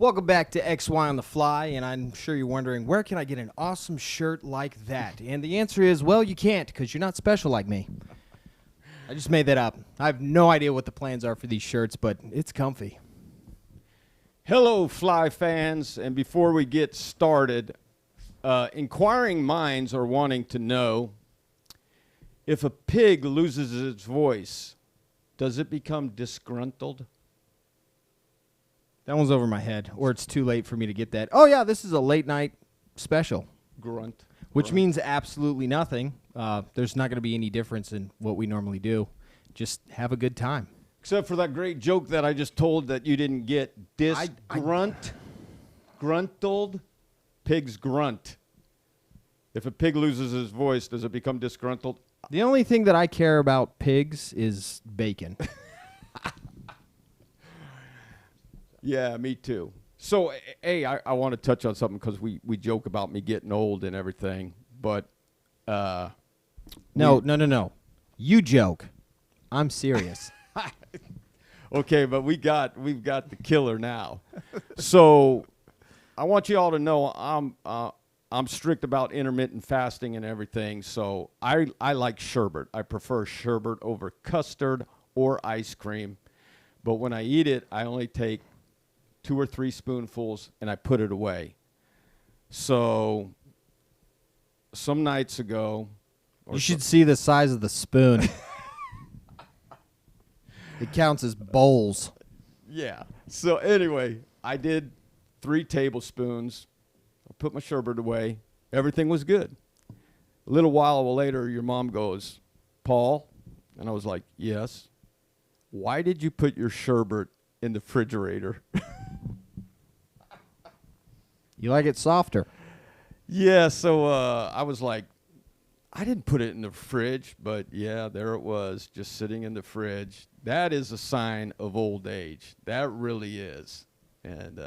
Welcome back to XY on the Fly, and I'm sure you're wondering, where can I get an awesome shirt like that? And the answer is, well, you can't, because you're not special like me. I just made that up. I have no idea what the plans are for these shirts, but it's comfy. Hello, Fly fans, and before we get started, inquiring minds are wanting to know, if a pig loses its voice, does it become disgruntled? That one's over my head, or it's too late for me to get that. Oh, yeah, this is a late night special. Grunt. Which means absolutely nothing. There's not going to be any difference in what we normally do. Just have a good time. Except for that great joke that I just told that you didn't get. Gruntled, pigs grunt. If a pig loses his voice, does it become disgruntled? The only thing that I care about pigs is bacon. Yeah, me too. So, I want to touch on something because we joke about me getting old and everything, but No. You joke. I'm serious. Okay, but we've got the killer now. So, I want you all to know I'm strict about intermittent fasting and everything. So, I like sherbet. I prefer sherbet over custard or ice cream. But when I eat it, I only take 2 or 3 spoonfuls, and I put it away. So, some nights ago... You should see the size of the spoon. It counts as bowls. Yeah. So, anyway, I did 3 tablespoons. I put my sherbet away. Everything was good. A little while later, your mom goes, "Paul?" And I was like, "Yes." "Why did you put your sherbet in the refrigerator?" You like it softer. Yeah, so I was like, I didn't put it in the fridge, but yeah, there it was, just sitting in the fridge. That is a sign of old age. That really is. And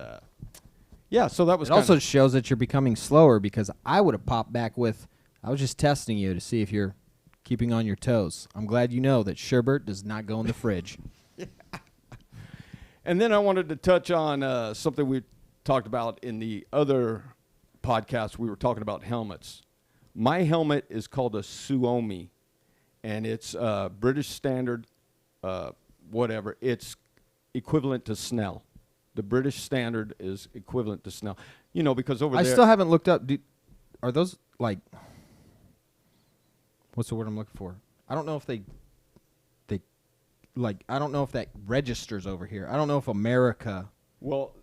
yeah, so that was It also shows that you're becoming slower, because I would have popped back with, I was just testing you to see if you're keeping on your toes. I'm glad you know that sherbet does not go in the fridge. Yeah. And then I wanted to touch on something we talked about in the other podcast. We were talking about helmets. My helmet is called a Suomi, and it's British standard, whatever. It's equivalent to Snell. The British standard is equivalent to Snell. You know, because over there... I still haven't looked up. Are those, like... What's the word I'm looking for? I don't know if they I don't know if that registers over here. I don't know if America... Well...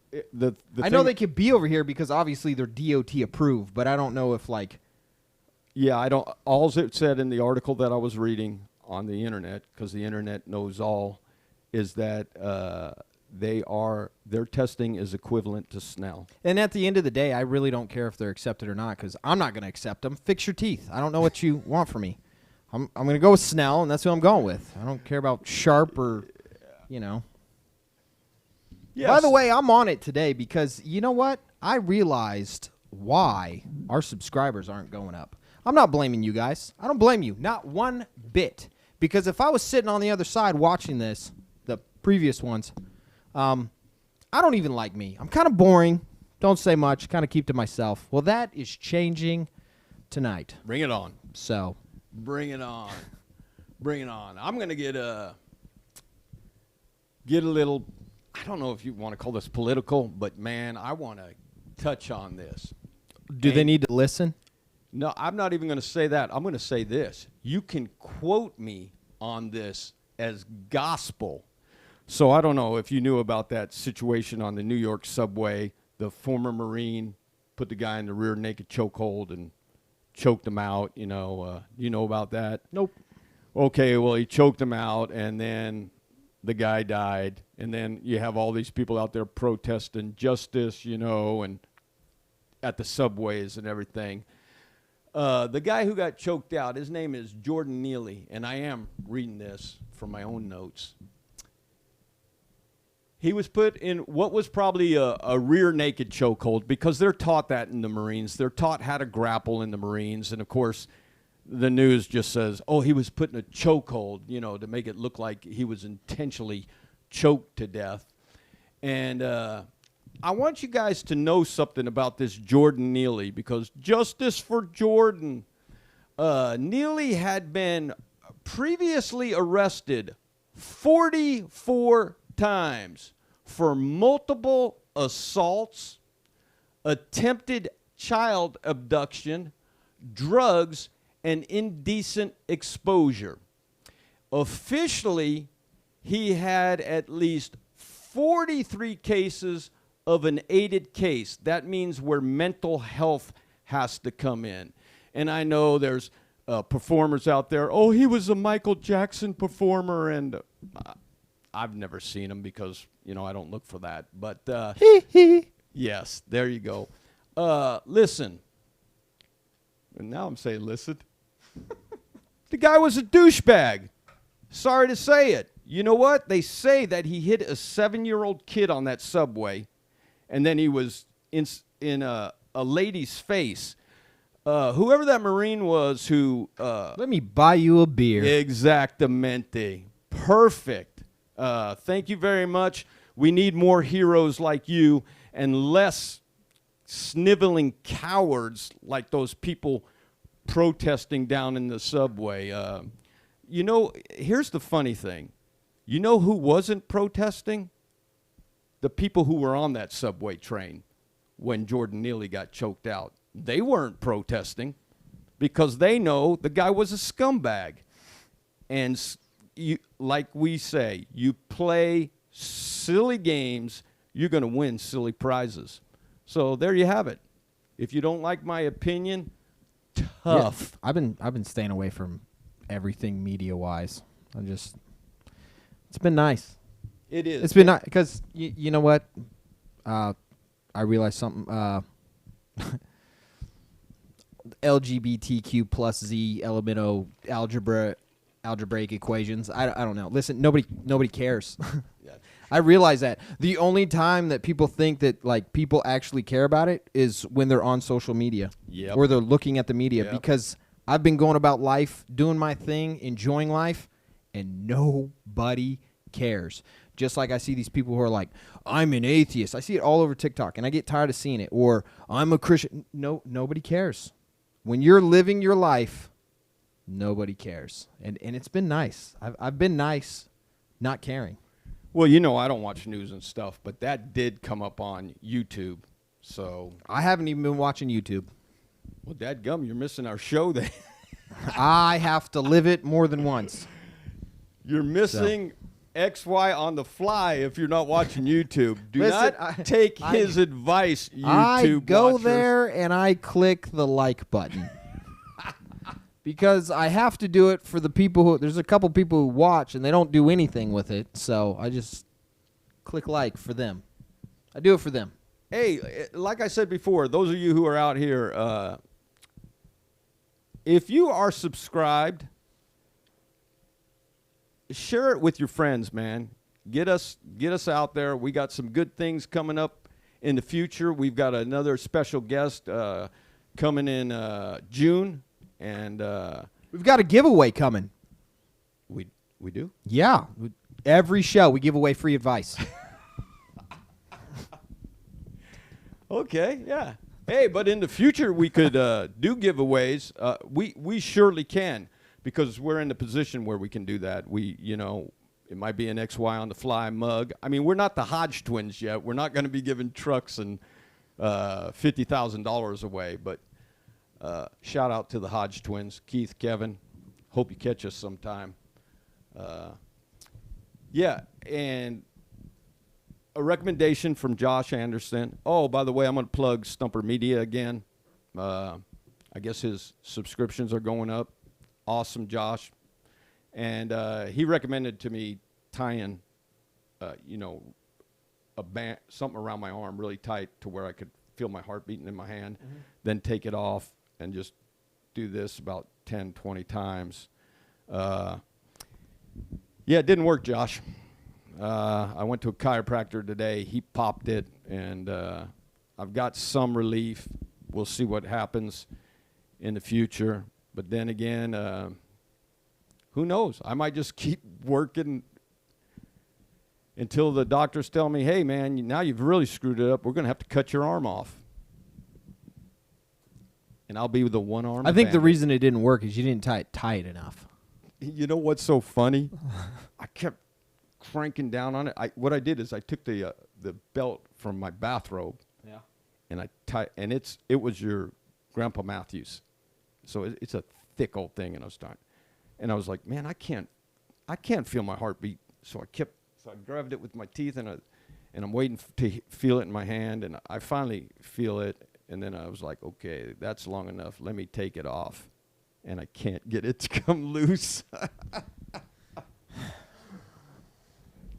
I know they could be over here because obviously they're DOT approved, but I don't know if like... Yeah, I don't... All it said in the article that I was reading on the internet, because the internet knows all, is that their testing is equivalent to Snell. And at the end of the day, I really don't care if they're accepted or not, because I'm not going to accept them. Fix your teeth. I don't know what you want from me. I'm going to go with Snell, and that's who I'm going with. I don't care about Sharp or, you know... Yes. By the way, I'm on it today because, you know what? I realized why our subscribers aren't going up. I'm not blaming you guys. I don't blame you. Not one bit. Because if I was sitting on the other side watching this, the previous ones, I don't even like me. I'm kind of boring. Don't say much. Kind of keep to myself. Well, that is changing tonight. Bring it on. So. Bring it on. Bring it on. I'm going to get a little... I don't know if you want to call this political, but, man, I want to touch on this. Do they need to listen? No, I'm not even going to say that. I'm going to say this. You can quote me on this as gospel. So I don't know if you knew about that situation on the New York subway. The former Marine put the guy in the rear naked chokehold and choked him out. You know about that? Nope. Okay, well, he choked him out, and then... the guy died, and then you have all these people out there protesting justice, and at the subways and everything. The guy who got choked out, his name is Jordan Neely, and I am reading this from my own notes. He was put in what was probably a rear naked chokehold, because they're taught that in the Marines. They're taught how to grapple in the Marines, and of course, the news just says, oh, he was put in a chokehold, to make it look like he was intentionally choked to death. And I want you guys to know something about this Jordan Neely, because justice for Jordan. Neely had been previously arrested 44 times for multiple assaults, attempted child abduction, drugs, and indecent exposure. Officially, he had at least 43 cases of an aided case. That means where mental health has to come in. And I know there's performers out there, oh, he was a Michael Jackson performer, and I've never seen him because, I don't look for that. But yes, there you go. Listen. And now I'm saying listen. The guy was a douchebag. Sorry to say it. You know what? They say that he hit a 7-year-old kid on that subway, and then he was in a lady's face. Whoever that Marine was who... Let me buy you a beer. Exactamente. Perfect. Thank you very much. We need more heroes like you and less sniveling cowards like those people protesting down in the subway. Here's the funny thing. You know who wasn't protesting? The people who were on that subway train when Jordan Neely got choked out. They weren't protesting because they know the guy was a scumbag. And like we say, you play silly games, you're going to win silly prizes. So there you have it. If you don't like my opinion, tough. Yeah, I've been staying away from everything media-wise. It's been nice. It is. It's been nice because you know what? I realized something. LGBTQ plus Z elemento algebraic equations. I don't know. Listen, nobody cares. Yeah. I realize that the only time that people think that like people actually care about it is when they're on social media, or they're looking at the media. Because I've been going about life, doing my thing, enjoying life, and nobody cares. Just like I see these people who are like, I'm an atheist. I see it all over TikTok, and I get tired of seeing it. Or I'm a Christian. No, nobody cares. When you're living your life, nobody cares. And it's been nice. I've been nice not caring. Well, I don't watch news and stuff, but that did come up on YouTube. So I haven't even been watching YouTube. Well, dadgum, you're missing our show then. I have to live it more than once. You're missing XY on the fly if you're not watching YouTube. Do Listen, not take his advice, YouTube I go watchers. there and I click the like button. Because I have to do it for the people who... There's a couple people who watch and they don't do anything with it. So I just click like for them. I do it for them. Hey, like I said before, those of you who are out here, if you are subscribed, share it with your friends, man. Get us out there. We got some good things coming up in the future. We've got another special guest coming in June, and We've got a giveaway coming. we do. Yeah. Every show we give away free advice. Okay, yeah. Hey, but in the future we could do giveaways. We surely can, because we're in the position where we can do that. It might be an XY on the fly mug. I mean, we're not the Hodge twins yet. We're not going to be giving trucks and $50,000 away. But shout out to the Hodge twins, Keith, Kevin. Hope you catch us sometime. Yeah, and a recommendation from Josh Anderson. Oh, by the way, I'm going to plug Stumper Media again. I guess his subscriptions are going up. Awesome, Josh. And he recommended to me tying, a band, something around my arm really tight to where I could feel my heart beating in my hand, then take it off and just do this about 10, 20 times. Yeah, it didn't work, Josh. I went to a chiropractor today. He popped it, and I've got some relief. We'll see what happens in the future. But then again, who knows? I might just keep working until the doctors tell me, hey, man, now you've really screwed it up. We're going to have to cut your arm off. And I'll be with the one arm. I think the reason it didn't work is you didn't tie it tight enough. You know what's so funny? I kept cranking down on it. What I did is I took the belt from my bathrobe. Yeah. And I tied, and it was your Grandpa Matthews. So it's a thick old thing, and I was like, man, I can't feel my heartbeat. So I grabbed it with my teeth, and I'm waiting to feel it in my hand, and I finally feel it, and then I was like, okay, that's long enough. Let me take it off, and I can't get it to come loose.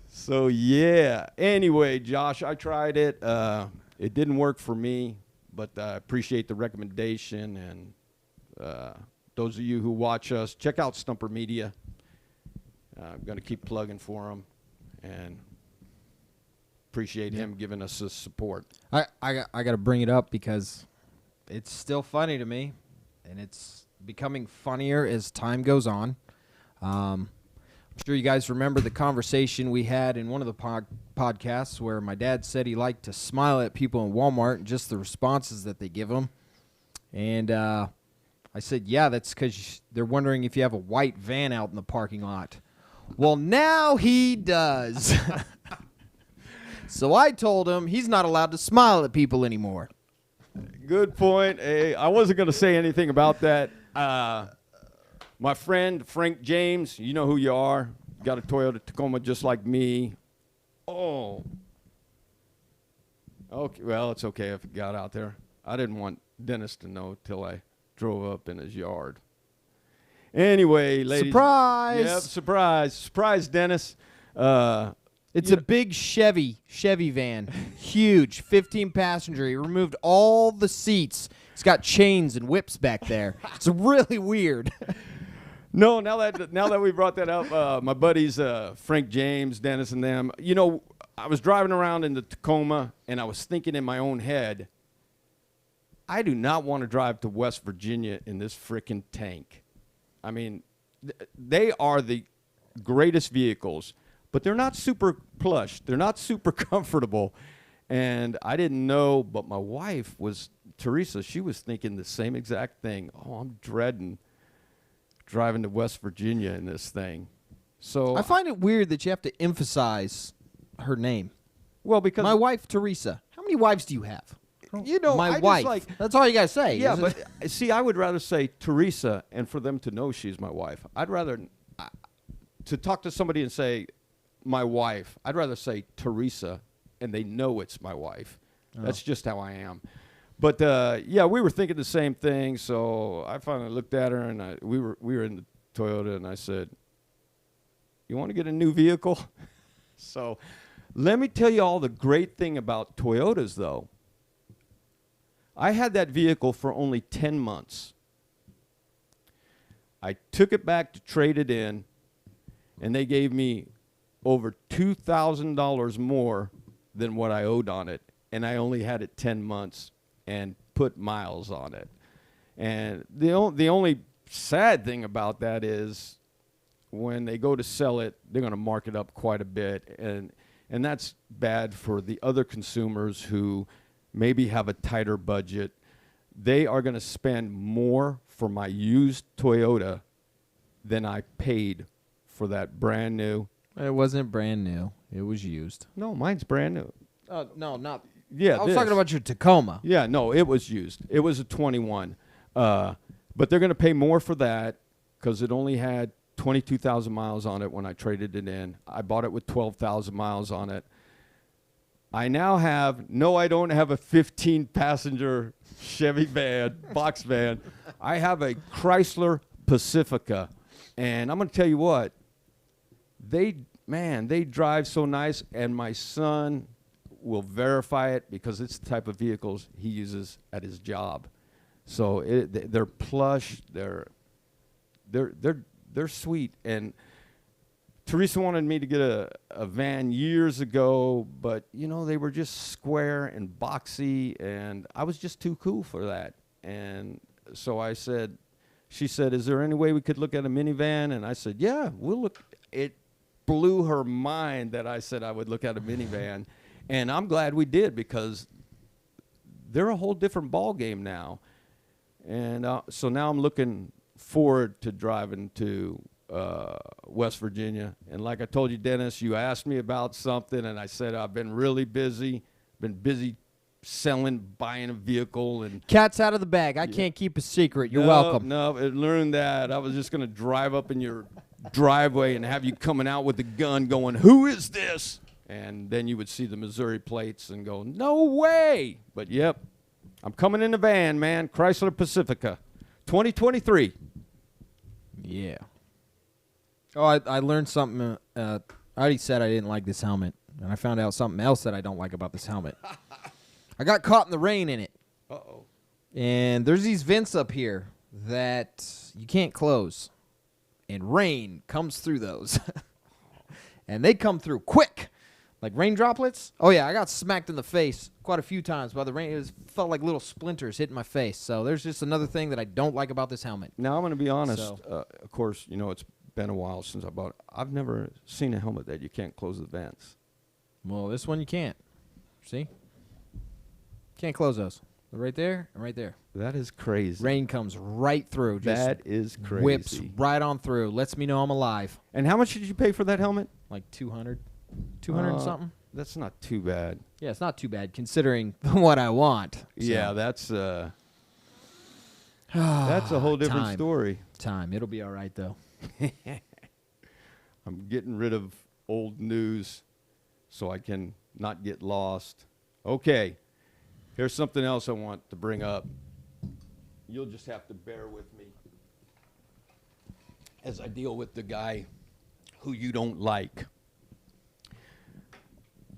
So yeah. Anyway, Josh, I tried it. It didn't work for me, but I appreciate the recommendation, and those of you who watch us, check out Stumper Media. I'm going to keep plugging for him, and appreciate him giving us the support. I got to bring it up because it's still funny to me, and it's becoming funnier as time goes on. I'm sure you guys remember the conversation we had in one of the podcasts where my dad said he liked to smile at people in Walmart and just the responses that they give him. And I said, yeah, that's because they're wondering if you have a white van out in the parking lot. Well, now he does. So I told him he's not allowed to smile at people anymore. Good point. Hey, I wasn't going to say anything about that. My friend, Frank James, you know who you are. Got a Toyota Tacoma just like me. Oh. Okay, well, it's okay if it got out there. I didn't want Dennis to know till I drove up in his yard. Anyway, ladies. Surprise! Yep, surprise. Surprise, Dennis. It's a big Chevy van. Huge, 15-passenger. He removed all the seats. It's got chains and whips back there. It's really weird. No, now that we brought that up, my buddies Frank James, Dennis, and them, you know, I was driving around in the Tacoma, and I was thinking in my own head, I do not want to drive to West Virginia in this frickin' tank. I mean, they are the greatest vehicles, but they're not super plush. They're not super comfortable. And I didn't know, but my wife was, Teresa, she was thinking the same exact thing. Oh, I'm dreading driving to West Virginia in this thing. So I find it weird that you have to emphasize her name. Well, because my wife, Teresa. How many wives do you have? You know, my I wife. Just like, that's all you gotta say. Yeah, but see, I would rather say Teresa, and for them to know she's my wife. I'd rather to talk to somebody and say my wife. I'd rather say Teresa, and they know it's my wife. Oh. That's just how I am. But yeah, we were thinking the same thing. So I finally looked at her, and we were in the Toyota, and I said, "You want to get a new vehicle?" So let me tell you all the great thing about Toyotas, though. I had that vehicle for only 10 months. I took it back to trade it in, and they gave me over $2,000 more than what I owed on it, and I only had it 10 months and put miles on it. And the only sad thing about that is when they go to sell it, they're going to mark it up quite a bit, and that's bad for the other consumers who maybe have a tighter budget. They are going to spend more for my used Toyota than I paid for that brand new. It wasn't brand new. It was used. No, mine's brand new. No, not. Yeah, I was talking about your Tacoma. Yeah, no, it was used. It was a 21. But they're going to pay more for that because it only had 22,000 miles on it when I traded it in. I bought it with 12,000 miles on it. I now have, no, I don't have a 15-passenger Chevy van, box van. I have a Chrysler Pacifica. And I'm going to tell you what, they drive so nice, and my son will verify it because it's the type of vehicles he uses at his job. So they're plush, they're sweet. And Teresa wanted me to get a van years ago, but, you know, they were just square and boxy, and I was just too cool for that. And so she said, is there any way we could look at a minivan? And I said, yeah, we'll look. blew her mind that I said I would look at a minivan. And I'm glad we did, because they're a whole different ball game now. And so now I'm looking forward to driving to West Virginia. And like I told you, Dennis, you asked me about something, and I said I've been really busy, selling, buying a vehicle. And Cat's out of the bag. I can't keep a secret. You're welcome. No, I learned that. I was just going to drive up in your driveway and have you coming out with a gun going, "Who is this?" And then you would see the Missouri plates and go, "No way." But, yep, I'm coming in the van, man. Chrysler Pacifica, 2023. Yeah. Oh, I learned something. I already said I didn't like this helmet, and I found out something else that I don't like about this helmet. I got caught in the rain in it. Uh-oh. And there's these vents up here that you can't close, and rain comes through those. And they come through quick, like rain droplets. Oh, yeah, I got smacked in the face quite a few times by the rain. It felt like little splinters hitting my face. So there's just another thing that I don't like about this helmet. Now, I'm going to be honest. So. Of course, you know, it's been a while since I bought it. I've never seen a helmet that you can't close the vents. Well, this one you can't. See? Can't close those. They're right there and right there. That is crazy. Rain comes right through. Just that is crazy. Whips right on through. Lets me know I'm alive. And how much did you pay for that helmet? Like 200. 200 and something. That's not too bad. Yeah, it's not too bad considering what I want. So. Yeah, that's a whole different story. Time. It'll be all right, though. I'm getting rid of old news so I can not get lost. Okay, here's something else I want to bring up. You'll just have to bear with me as I deal with the guy who you don't like.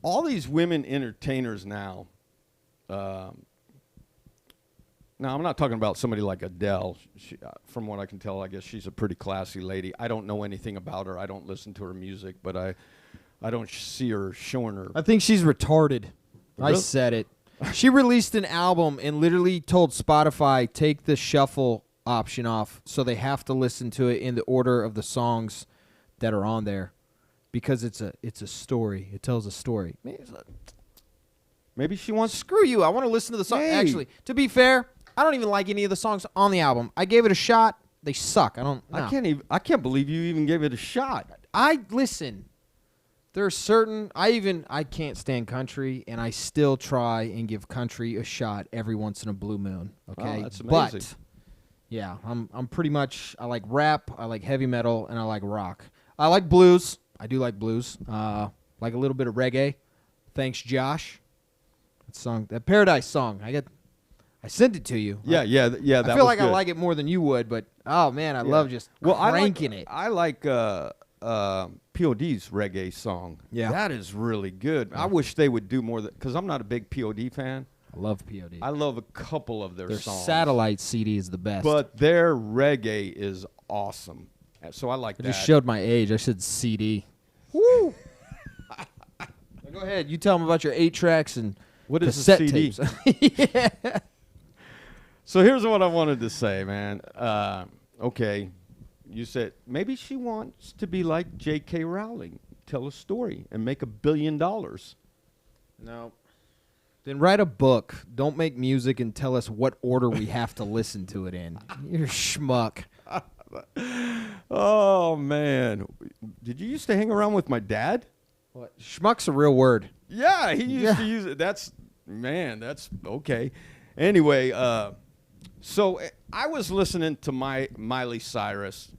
All these women entertainers now, now, I'm not talking about somebody like Adele. From what I can tell, I guess she's a pretty classy lady. I don't know anything about her. I don't listen to her music, but I don't see her showing her. I think she's retarded. Really? I said it. She released an album and literally told Spotify, take the shuffle option off, so they have to listen to it in the order of the songs that are on there, because it's a story. It tells a story. Maybe she wants. Screw you. I want to listen to the song. Hey. Actually, to be fair, I don't even like any of the songs on the album. I gave it a shot. They suck. No. I can't believe you even gave it a shot. I listen. There are certain I can't stand country, and I still try and give country a shot every once in a blue moon. Okay, Oh, that's amazing. But yeah, I'm pretty much, I like rap, I like heavy metal, and I like rock. I like blues. I do like blues. Like a little bit of reggae. Thanks, Josh. That Paradise song. I sent it to you. Yeah. That I feel was like I good. like it more than you would, but oh man, I love just cranking it. I like POD's reggae song. Yeah. That is really good. I wish they would do more, because I'm not a big POD fan. I love POD. I love a couple of their Their songs. satellite CD is the best. But their reggae is awesome. So I like I that. just showed my age. I said CD. Woo! Go ahead. You tell them about your 8 tracks and What is a cassette CD? tapes. Yeah. So here's what I wanted to say, man. Okay, you said maybe she wants to be like J.K. Rowling, tell a story and make $1 billion. No. Then write a book. Don't make music and tell us what order we have to listen to it in. You're a schmuck. Oh man, did you used to hang around with my dad? What? Schmuck's a real word. Yeah, he used to use it. That's okay. Anyway, so I was listening to Miley Cyrus.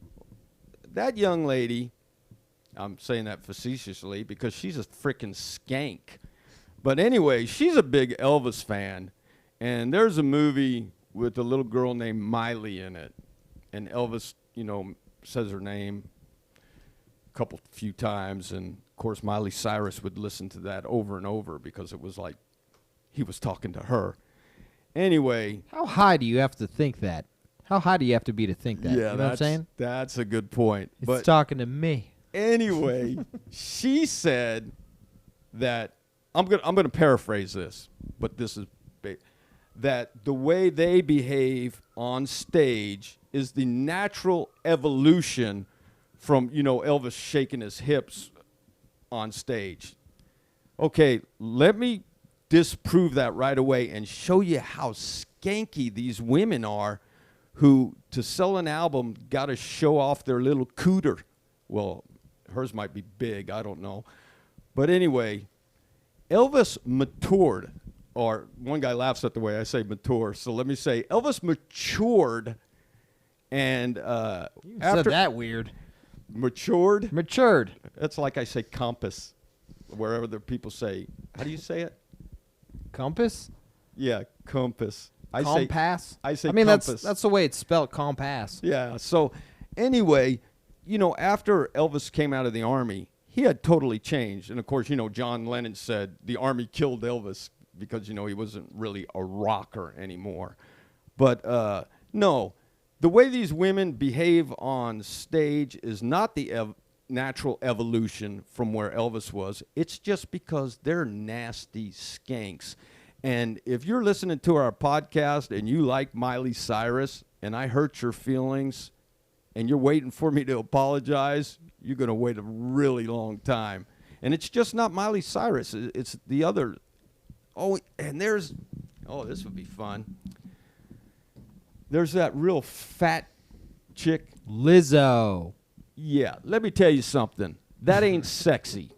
That young lady, I'm saying that facetiously because she's a freaking skank. But anyway, she's a big Elvis fan. And there's a movie with a little girl named Miley in it. And Elvis, says her name a few times. And, of course, Miley Cyrus would listen to that over and over because it was like he was talking to her. Anyway. How high do you have to think that? How high do you have to be to think that? Yeah, you know what I'm saying? That's a good point. It's talking to me. Anyway, she said that I'm gonna paraphrase this, but this is that the way they behave on stage is the natural evolution from Elvis shaking his hips on stage. Okay, let me disprove that right away and show you how skanky these women are who, to sell an album, got to show off their little cooter. Well, hers might be big, I don't know. But anyway, Elvis matured, or one guy laughs at the way I say mature, so let me say Elvis matured, and You after said that weird. matured, That's like I say compass, wherever the people say, how do you say it? compass. Yeah, compass. Compass. I say I mean, compass. that's the way it's spelled. Compass. Yeah. So anyway, after Elvis came out of the Army, he had totally changed. And of course, John Lennon said the Army killed Elvis because, he wasn't really a rocker anymore. But no, the way these women behave on stage is not the natural evolution from where Elvis was. It's just because they're nasty skanks. And if you're listening to our podcast and you like Miley Cyrus and I hurt your feelings and you're waiting for me to apologize, you're going to wait a really long time. And it's just not Miley Cyrus. It's the other. Oh, and this would be fun. There's that real fat chick. Lizzo. Yeah, let me tell you something. That ain't sexy.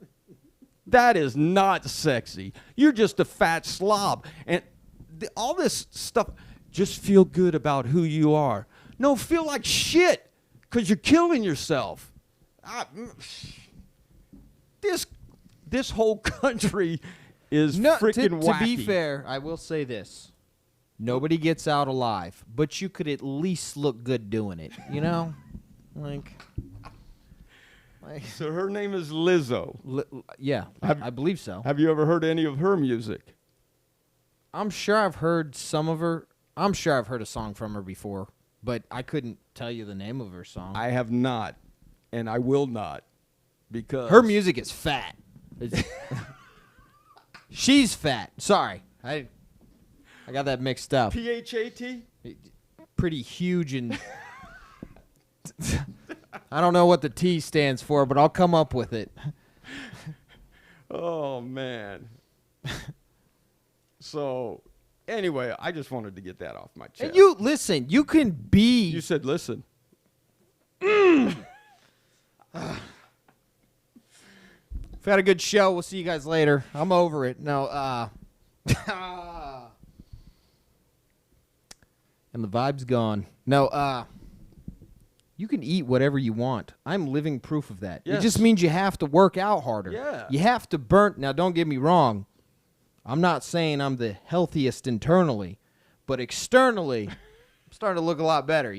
That is not sexy. You're just a fat slob. And all this stuff, just feel good about who you are. No, feel like shit because you're killing yourself. This whole country is freaking wacky. To be fair, I will say this. Nobody gets out alive, but you could at least look good doing it, Like, so her name is Lizzo. Yeah, I believe so. Have you ever heard any of her music? I'm sure I've heard some of her. I'm sure I've heard a song from her before, but I couldn't tell you the name of her song. I have not, and I will not, because her music is fat. She's fat. Sorry, I got that mixed up. PHAT? Pretty huge and I don't know what the T stands for, but I'll come up with it. Oh, man. So, anyway, I just wanted to get that off my chest. And you, listen, you can be... You said listen. We've had a good show. We'll see you guys later. I'm over it. No, and the vibe's gone. No, you can eat whatever you want. I'm living proof of that. Yes. It just means you have to work out harder. Yeah. You have to burn. Now, don't get me wrong. I'm not saying I'm the healthiest internally, but externally, I'm starting to look a lot better,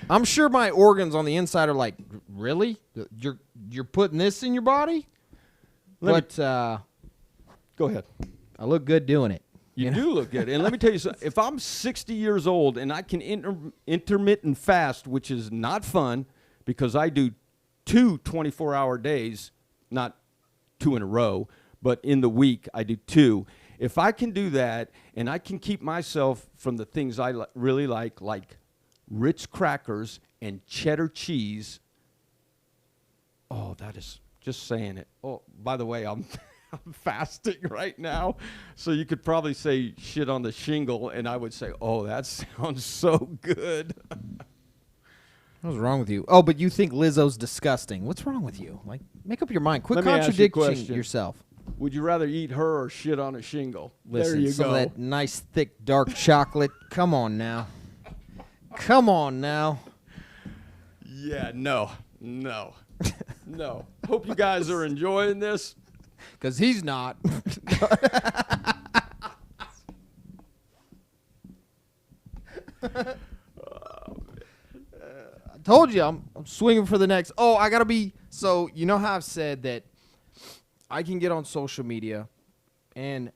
I'm sure my organs on the inside are like, really? You're putting this in your body? Go ahead. I look good doing it. You do look good. And let me tell you something. If I'm 60 years old and I can intermittent fast, which is not fun because I do 2 24-hour days, not 2 in a row, but in the week I do 2. If I can do that and I can keep myself from the things I really like Ritz crackers and cheddar cheese, oh, that is just saying it. Oh, by the way, I'm fasting right now, so you could probably say shit on the shingle, and I would say, oh, that sounds so good. What's wrong with you? Oh, but you think Lizzo's disgusting. What's wrong with you? Like, make up your mind. Quit Let me ask you a contradicting question. yourself. Would you rather eat her or shit on a shingle? Listen, there you some go. of that nice, thick, dark chocolate. Come on now. Come on now. Yeah, no. No. Hope you guys are enjoying this. Because he's not. I told you I'm swinging for the next. Oh, I got to be. So, you know how I've said that I can get on social media, and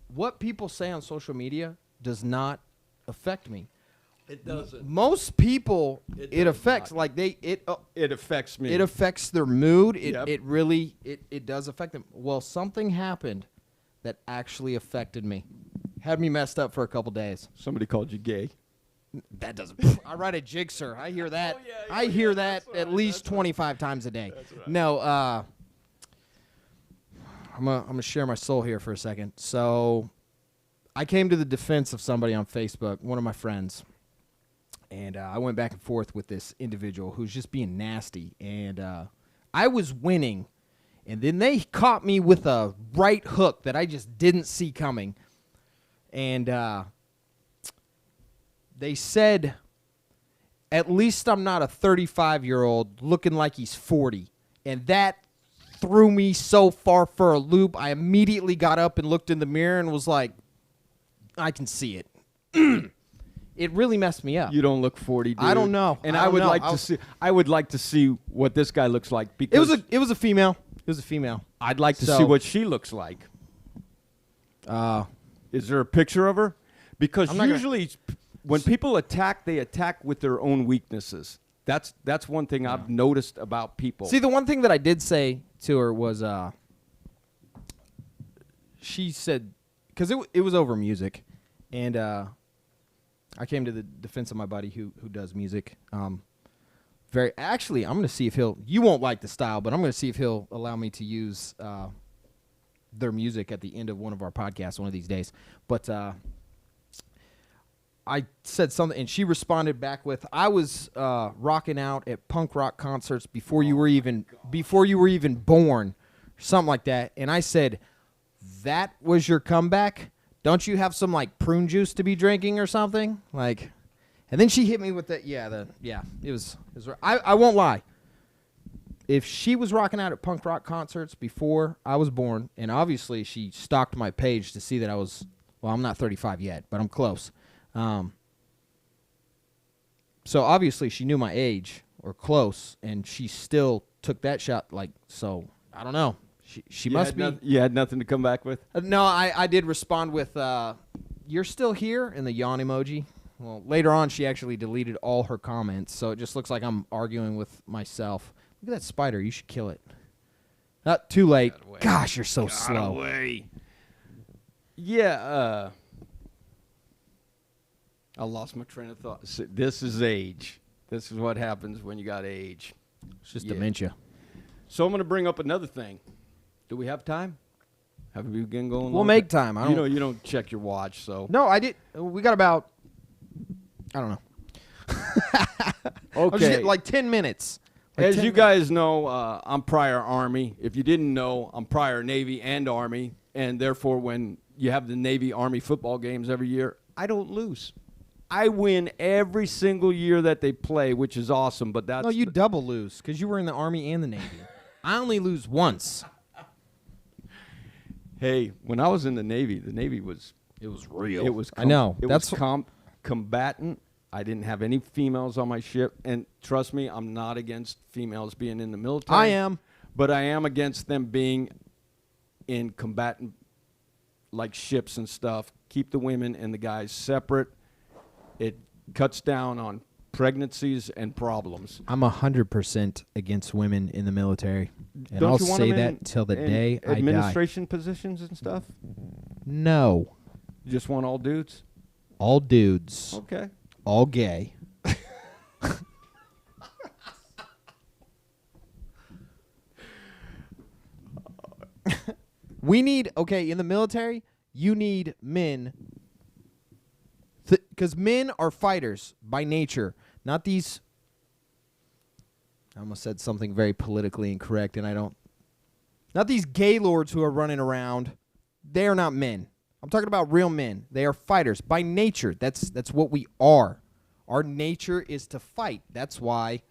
what people say on social media does not affect me. It doesn't. Most people, it affects. not. Like It affects me. It affects their mood. Yep. It really does affect them. Well, something happened that actually affected me. Had me messed up for a couple days. Somebody called you gay. That doesn't. I write a jigsaw. I hear that. yeah, I hear yeah, that that's at right, least that's right. 25 times a day. That's right. No. I'm gonna share my soul here for a second. So, I came to the defense of somebody on Facebook, one of my friends, and I went back and forth with this individual who's just being nasty, and I was winning, and then they caught me with a right hook that I just didn't see coming, and they said, at least I'm not a 35-year-old looking like he's 40, and that threw me so far for a loop. I immediately got up and looked in the mirror and was like, I can see it. It really messed me up. You don't look 40, dude. I don't know. And I would like to see. I would like to see what this guy looks like because It was a female. It was a female. I'd like to So- see what she looks like. Is there a picture of her? Because I'm not gonna- usually when people attack, they attack with their own weaknesses. That's one thing I've noticed about people. See, the one thing that I did say to her was, she said, because it was over music, and I came to the defense of my buddy who does music. Actually, I'm going to see if you won't like the style, but I'm going to see if he'll allow me to use their music at the end of one of our podcasts one of these days. But I said something, and she responded back with, "I was rocking out at punk rock concerts before you were even born," something like that. And I said, "That was your comeback? Don't you have some like prune juice to be drinking or something?" Like, and then she hit me with the. It was. I won't lie. If she was rocking out at punk rock concerts before I was born, and obviously she stalked my page to see that I was, well, I'm not 35 yet, but I'm close. So obviously she knew my age or close, and she still took that shot. Like, so I don't know. She must be. You had nothing to come back with? No, I did respond with, "You're still here," and the yawn emoji. Well, later on, she actually deleted all her comments, so it just looks like I'm arguing with myself. Look at that spider. You should kill it. Not too late. Gosh, you're so slow. Away. Yeah, I lost my train of thought. This is age. This is what happens when you got age. It's just dementia. So I'm going to bring up another thing. Do we have time? Have we been going? We'll make time. I don't. You don't check your watch, so. No, I did. We got about, I don't know. Okay. Like 10 minutes. As you guys know, I'm prior Army. If you didn't know, I'm prior Navy and Army. And therefore, when you have the Navy-Army football games every year, I don't lose. I win every single year that they play, which is awesome. But that's No, you double lose because you were in the Army and the Navy. I only lose once. Hey, when I was in the Navy was real. It was. I know. It That's was combatant. I didn't have any females on my ship, and trust me, I'm not against females being in the military. I am. But I am against them being in combatant like ships and stuff. Keep the women and the guys separate. It cuts down on pregnancies and problems. I'm 100% against women in the military, and Don't I'll you want say them that till the day I die. Administration positions and stuff. No, You just want all dudes. all dudes, Okay. all gay. We need, in the military, you need men. Because men are fighters by nature, not these. I almost said something very politically incorrect, and I don't. Not these gay lords who are running around. They are not men. I'm talking about real men. They are fighters by nature. That's what we are. Our nature is to fight. That's why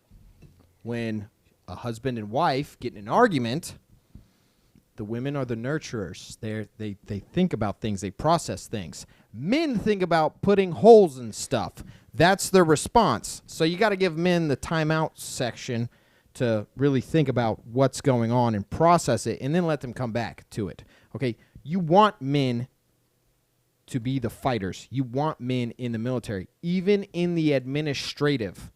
when a husband and wife get in an argument, the women are the nurturers. They think about things. They process things. Men think about putting holes in stuff. That's their response. So you got to give men the timeout section to really think about what's going on and process it, and then let them come back to it. Okay, you want men to be the fighters. You want men in the military, even in the administrative.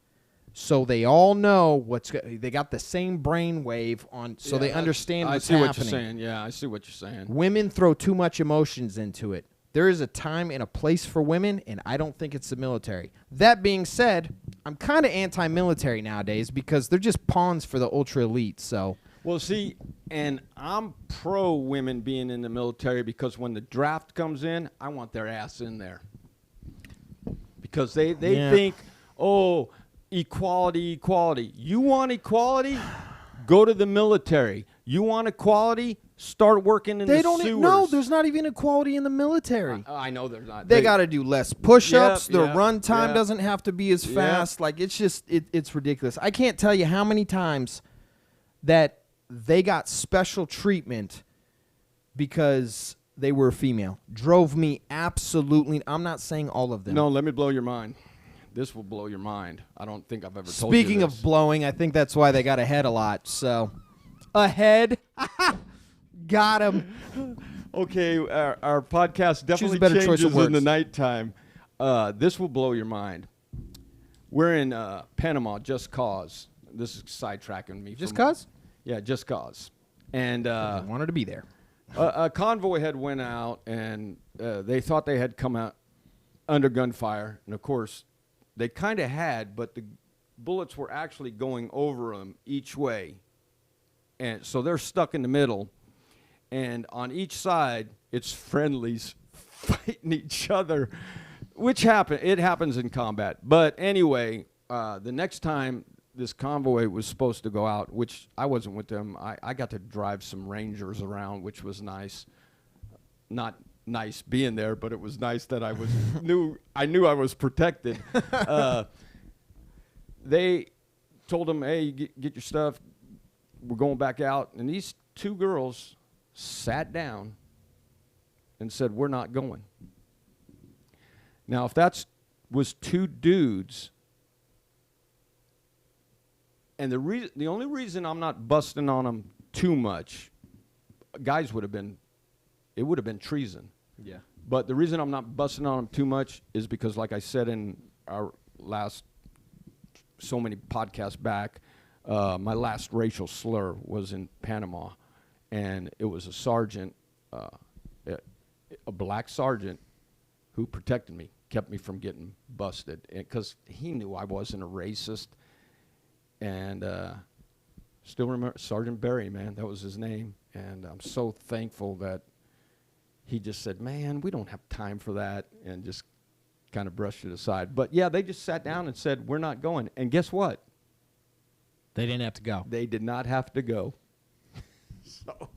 So they all know they got the same brain wave on, so they understand what's happening. I see what you're saying. Yeah, I see what you're saying. Women throw too much emotions into it. There is a time and a place for women, and I don't think it's the military. That being said, I'm kind of anti-military nowadays because they're just pawns for the ultra elite. So Well, see, and I'm pro women being in the military because when the draft comes in, I want their ass in there. Because they Yeah. think, oh, equality, equality. You want equality? Go to the military. You want equality? Start working in They the don't. sewers. No, there's not even equality in the military. I know there's not. They got to do less push-ups. Yep, Their yep, run time yep. doesn't have to be as Yep. fast. Like it's just it's ridiculous. I can't tell you how many times that they got special treatment because they were female. Drove me absolutely. I'm not saying all of them. No, let me blow your mind. This will blow your mind. I don't think I've ever told you Speaking this. of blowing, I think that's why they got ahead a lot. So ahead, got him. Okay, our podcast definitely better choice changes of words. in the nighttime. This will blow your mind. We're in Panama, just cause. This is sidetracking me. Just from- cause Yeah, just cause. And I wanted to be there. a convoy had went out, and they thought they had come out under gunfire. And, of course, they kind of had, but the bullets were actually going over them each way. And so they're stuck in the middle. And on each side, it's friendlies fighting each other, which it happens in combat. But anyway, the next time this convoy was supposed to go out, which I wasn't with them, I got to drive some Rangers around, which was nice. Not nice being there, but it was nice that I was knew I was protected. They told them, "Hey, get your stuff. We're going back out." And these two girls sat down and said, "We're not going." Now, if was two dudes, and the only reason I'm not busting on them too much, guys would have been treason. Yeah. But the reason I'm not busting on them too much is because, like I said in our last so many podcasts back, my last racial slur was in Panama, and it was a sergeant, a black sergeant, who protected me, kept me from getting busted, because he knew I wasn't a racist. And still remember Sergeant Barry, man, that was his name, and I'm so thankful that he just said, "Man, we don't have time for that," and just kind of brushed it aside. But yeah, they just sat down and said, "We're not going." And guess what? They didn't have to go. They did not have to go. So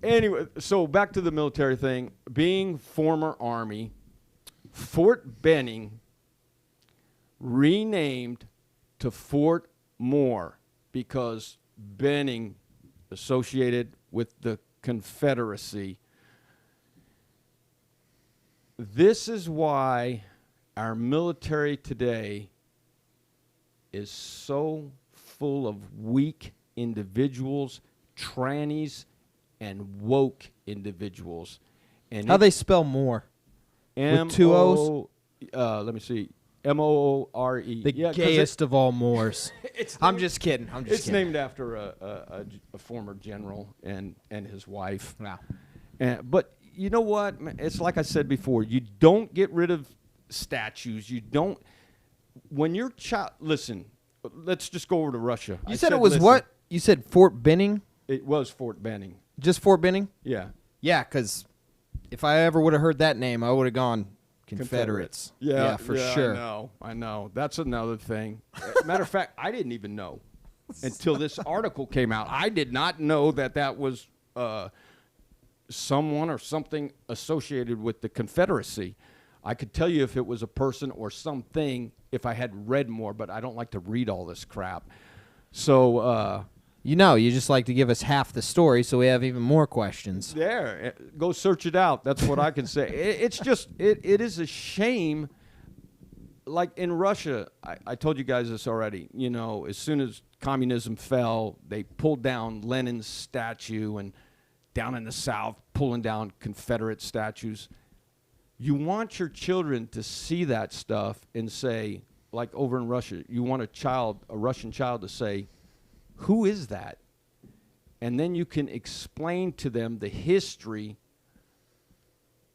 anyway, so back to the military thing. Being former Army, Fort Benning renamed to Fort Moore because Benning associated with the Confederacy. This is why our military today is so full of weak individuals, trannies, and woke individuals. And How they spell more? With two O's? Let me see. Moore. The Yeah, 'cause gayest of all Moors. it's I'm named- just kidding. I'm just It's kidding. named after a former general and his wife. Wow. But you know what? It's like I said before. You don't get rid of statues. You don't. When your child, listen. Let's just go over to Russia. You said it was listen. what? You said Fort Benning? It was Fort Benning. Just Fort Benning? Yeah. Yeah, because if I ever would have heard that name, I would have gone Confederates. Yeah, for sure. I know. That's another thing. Matter of fact, I didn't even know until this article came out. I did not know that was someone or something associated with the Confederacy. I could tell you if it was a person or something if I had read more, but I don't like to read all this crap. So, you just like to give us half the story so we have even more questions. there, go search it out. That's what I can say. It's just, it is a shame. Like in Russia, I told you guys this already. You know, as soon as communism fell, they pulled down Lenin's statue, and down in the South, pulling down Confederate statues. You want your children to see that stuff and say, like over in Russia, you want a Russian child to say, "Who is that?" And then you can explain to them the history.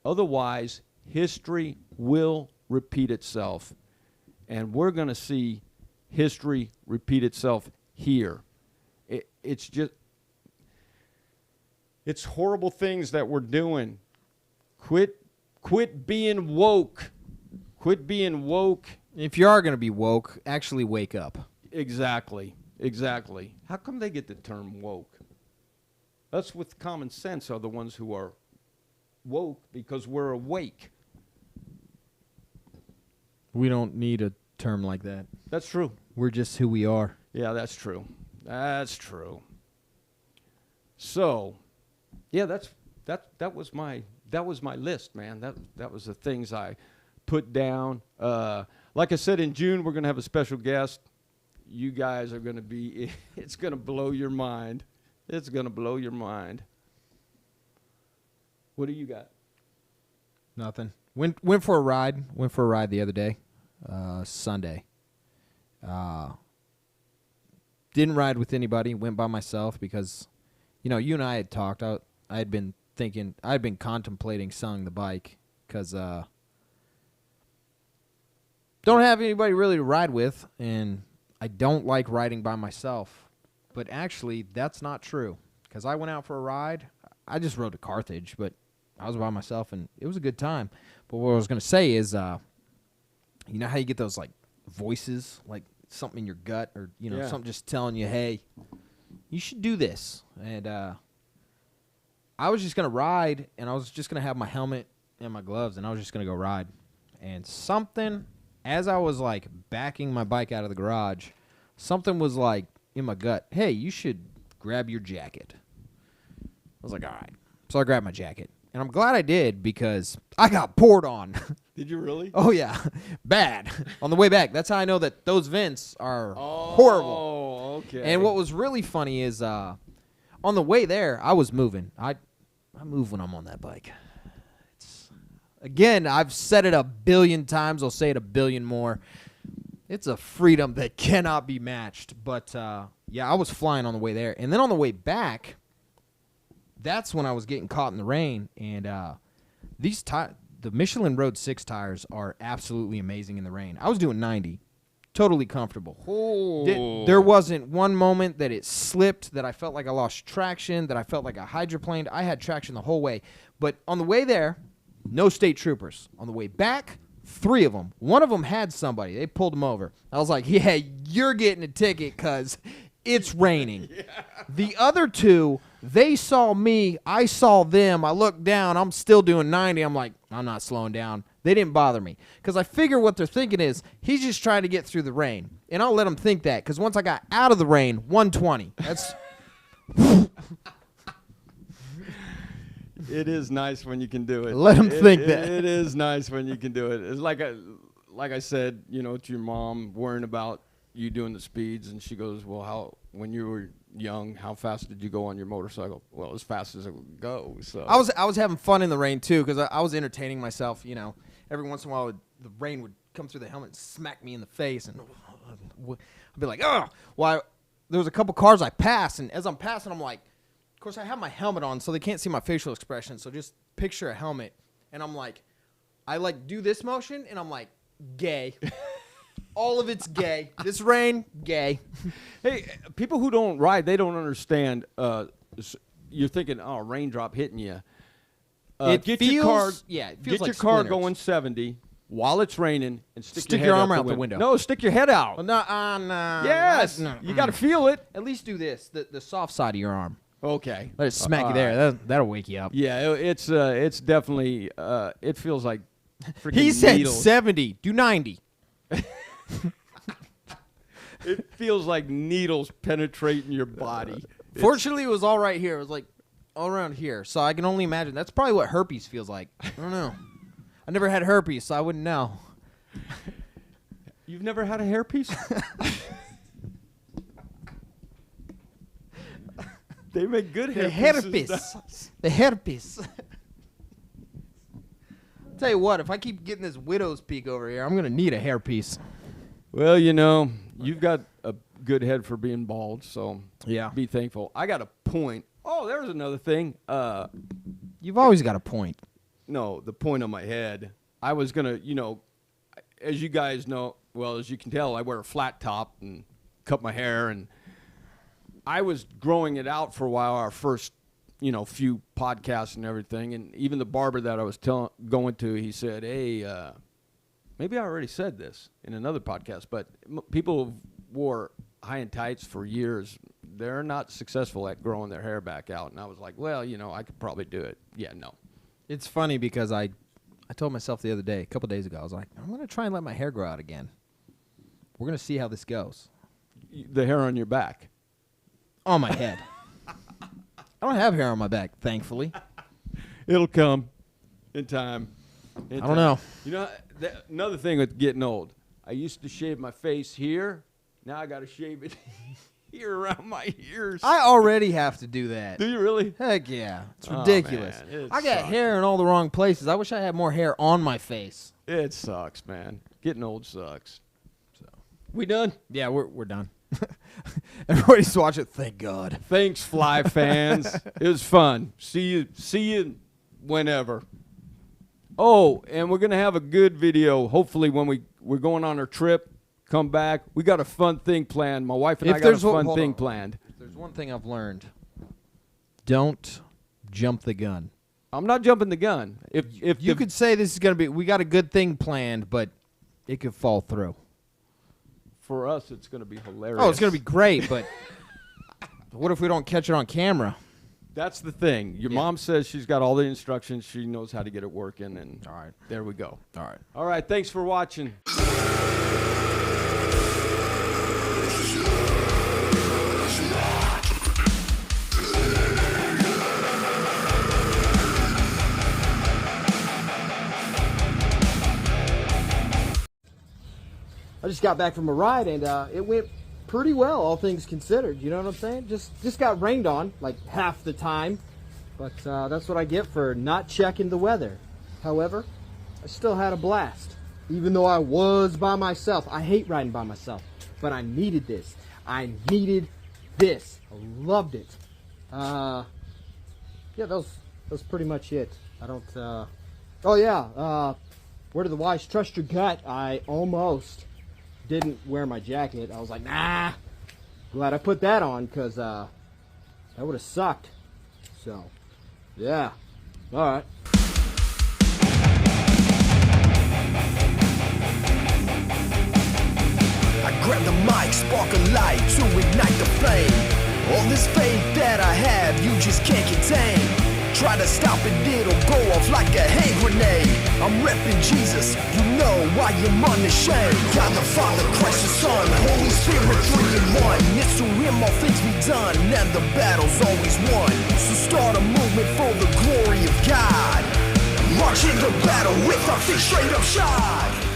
Otherwise, history will repeat itself. And we're going to see history repeat itself here. It's just, it's horrible things that we're doing. Quit being woke. Quit being woke. If you are going to be woke, actually wake up. Exactly. How come they get the term woke? Us with common sense are the ones who are woke because we're awake. We don't need a term like that. That's true. We're just who we are. Yeah, that's true. That's true. So, yeah, that was my list, man. That was the things I put down. Like I said, in June we're gonna have a special guest. You guys are gonna be. It's gonna blow your mind. It's gonna blow your mind. What do you got? Nothing. Went for a ride. Went for a ride the other day, Sunday. Didn't ride with anybody. Went by myself because, you know, you and I had talked. I had been thinking. I had been contemplating selling the bike because don't have anybody really to ride with, and I don't like riding by myself. But actually, that's not true because I went out for a ride. I just rode to Carthage, but I was by myself, and it was a good time. But what I was going to say is, you know how you get those, like, voices, like something in your gut or, you know, something just telling you, hey, you should do this. And I was just going to ride, and I was just going to have my helmet and my gloves, and I was just going to go ride. And something, as I was, like, backing my bike out of the garage, something was, like, in my gut, hey, you should grab your jacket. I was like, all right. So I grabbed my jacket. And I'm glad I did because I got poured on. Did you really? Oh, yeah. Bad. On the way back. That's how I know that those vents are horrible. Oh, okay. And what was really funny is on the way there, I was moving. I move when I'm on that bike. Again, I've said it a billion times. I'll say it a billion more. It's a freedom that cannot be matched. But, yeah, I was flying on the way there. And then on the way back, that's when I was getting caught in the rain. And the Michelin Road 6 tires are absolutely amazing in the rain. I was doing 90. Totally comfortable. Oh. There wasn't one moment that it slipped, that I felt like I lost traction, that I felt like I hydroplaned. I had traction the whole way. But on the way there, no state troopers. On the way back, 3 of them. One of them had somebody. They pulled him over. I was like, yeah, you're getting a ticket because it's raining. Yeah. The other 2, they saw me. I saw them. I looked down. I'm still doing 90. I'm like, I'm not slowing down. They didn't bother me because I figure what they're thinking is he's just trying to get through the rain. And I'll let them think that because once I got out of the rain, 120. That's... It is nice when you can do it. Let them think that. It is nice when you can do it. It's like I said, you know, to your mom, worrying about you doing the speeds, and she goes, well, when you were young, how fast did you go on your motorcycle? Well, as fast as it would go. So I was having fun in the rain too because I was entertaining myself. You know, every once in a while the rain would come through the helmet and smack me in the face, and I'd be like, oh. Well, there was a couple cars I passed, and as I'm passing, I'm like, of course I have my helmet on, so they can't see my facial expression. So just picture a helmet, and I'm like, I like do this motion, and I'm like, gay. All of it's gay. This rain, gay. Hey, people who don't ride, they don't understand. You're thinking, oh, raindrop hitting you. Get your car going 70 while it's raining and stick your arm out the window. No, stick your head out. Well, no. Yes, you got to feel it. At least do this, the soft side of your arm. Okay. Let it smack you there. That'll wake you up. Yeah, it's definitely, it feels like freaking He said needles. 70. Do 90. It feels like needles penetrating your body. Fortunately, it was all right here. It was like all around here. So I can only imagine. That's probably what herpes feels like. I don't know. I never had herpes, so I wouldn't know. You've never had a hairpiece? They make good The hairpieces. The herpes. Tell you what, if I keep getting this widow's peak over here, I'm going to need a hairpiece. Well, you know, you've got a good head for being bald, so Yeah. be thankful. I got a point. Oh, there's another thing. You've always got a point. No, the point on my head. I was going to, you know, as you guys know, well, as you can tell, I wear a flat top and cut my hair, and I was growing it out for a while, our first, few podcasts and everything. And even the barber that I was going to, he said, hey, maybe I already said this in another podcast, but people who wore high and tights for years, they're not successful at growing their hair back out. And I was like, well, I could probably do it. Yeah, no. It's funny because I told myself the other day, a couple days ago, I was like, I'm going to try and let my hair grow out again. We're going to see how this goes. The hair on your back. On my head. I don't have hair on my back, thankfully. It'll come in time. I don't know. Another thing with getting old, I used to shave my face here. Now I got to shave it here around my ears. I already have to do that. Do you really? Heck yeah. It's ridiculous. Man, I got hair in all the wrong places. I wish I had more hair on my face. It sucks, man. Getting old sucks. So, we done? Yeah, we're done. Everybody's watching. Thank God. Thanks, Fly fans. It was fun. See you whenever. Oh, and we're gonna have a good video. Hopefully, when we're going on our trip, come back. We got a fun thing planned. My wife and I got a fun thing planned. If there's one thing I've learned, don't jump the gun. I'm not jumping the gun. If you could say this is gonna be, we got a good thing planned, but it could fall through. For us, it's going to be hilarious. Oh, it's going to be great, but what if we don't catch it on camera? That's the thing. Your mom says she's got all the instructions. She knows how to get it working, and all right, there we go. All right. All right, thanks for watching. I just got back from a ride, and it went pretty well, all things considered. You know what I'm saying? Just got rained on like half the time, but that's what I get for not checking the weather. However, I still had a blast, even though I was by myself. I hate riding by myself, but I needed this. I needed this. I loved it. Yeah, that was pretty much it. I don't. Oh yeah. Where did the wise trust your gut? I almost didn't wear my jacket. I was like, nah. Glad I put that on, because that would have sucked. So, yeah. All right. I grab the mic, spark a light to ignite the flame. All this faith that I have, you just can't contain. Try to stop it, it'll go off like a hand grenade. I'm repping Jesus, you know why I'm unashamed. God the Father, Christ the Son, Holy Spirit, 3 in 1. It's to Him all things be done, and the battle's always won. So start a movement for the glory of God. March into battle with our feet straight up shod.